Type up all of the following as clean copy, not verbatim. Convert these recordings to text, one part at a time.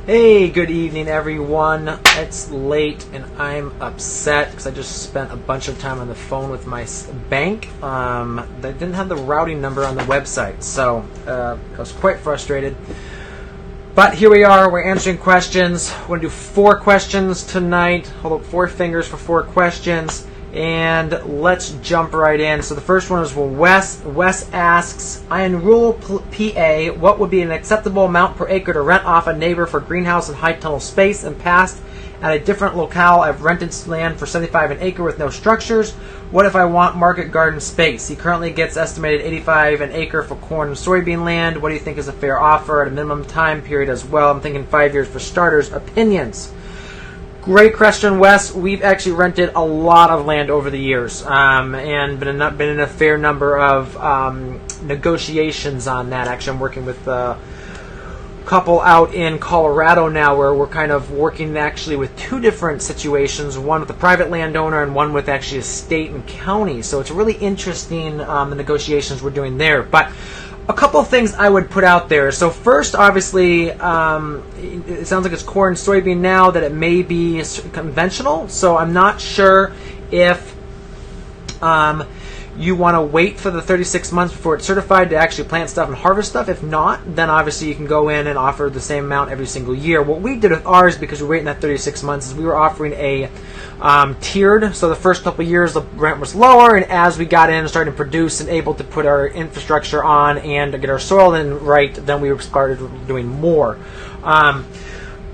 Hey, good evening, everyone. It's late, and I'm upset because I just spent a bunch of time on the phone with my bank. They didn't have the routing number on the website, so I was quite frustrated. But here we are. We're answering questions. We're going to do 4 questions tonight. Hold up 4 fingers for 4 questions. And let's jump right in. So the first one is from Wes. Wes asks, I in rural PA, what would be an acceptable amount per acre to rent off a neighbor for greenhouse and high tunnel space? In past, at a different locale, I've rented land for $75 an acre with no structures. What if I want market garden space? He currently gets estimated $85 an acre for corn and soybean land. What do you think is a fair offer at a minimum time period as well? I'm thinking 5 years for starters. Opinions. Great question, Wes. We've actually rented a lot of land over the years, and been in a fair number of negotiations on that. Actually, I'm working with a couple out in Colorado now, where we're kind of working actually with 2 different situations, one with a private landowner and one with actually a state and county. So it's really interesting, the negotiations we're doing there. But a couple of things I would put out there. So first, obviously, it sounds like it's corn and soybean now, that it may be conventional. So I'm not sure if you want to wait for the 36 months before it's certified to actually plant stuff and harvest stuff. If not, then obviously you can go in and offer the same amount every single year. What we did with ours, because we're waiting that 36 months, is we were offering a tiered. So the first couple of years the rent was lower, and as we got in and started to produce and able to put our infrastructure on and get our soil in right, then we started doing more.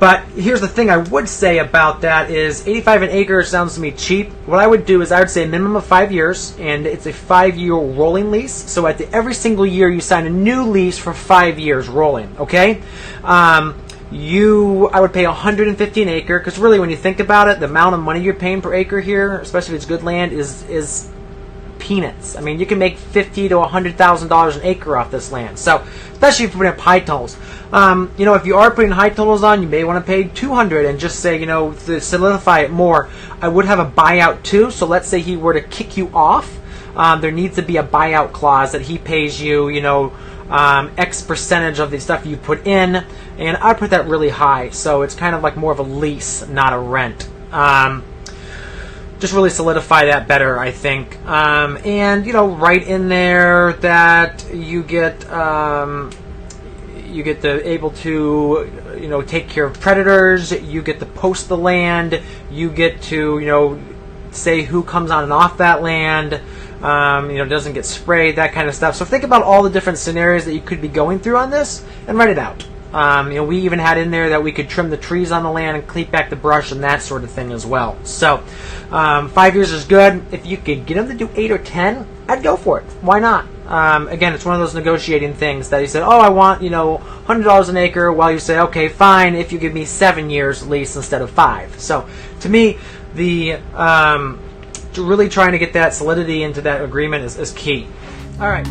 But here's the thing I would say about that is $85 an acre sounds to me cheap. What I would do is I would say a minimum of 5 years, and it's a 5-year rolling lease. So at every single year you sign a new lease for 5 years rolling, okay? I would pay $150 an acre, because really when you think about it, the amount of money you're paying per acre here, especially if it's good land, is peanuts. I mean, you can make $50,000 to $100,000 an acre off this land. So, especially if you put up high tunnels. If you are putting high tunnels on, you may want to pay $200 and just say, to solidify it more. I would have a buyout too. So let's say he were to kick you off. There needs to be a buyout clause that he pays you, X percentage of the stuff you put in, and I put that really high. So it's kind of like more of a lease, not a rent. Just really solidify that better, I think. Right in there that you get able to take care of predators. You get to post the land. You get to say who comes on and off that land. Doesn't get sprayed, that kind of stuff. So think about all the different scenarios that you could be going through on this and write it out. We even had in there that we could trim the trees on the land and clean back the brush and that sort of thing as well. So 5 years is good. If you could get them to do 8 or 10, I'd go for it. Why not? Again, it's one of those negotiating things that he said, I want, $100 an acre, while you say, okay, fine, if you give me 7 years lease instead of 5. So to me, really trying to get that solidity into that agreement is key. All right.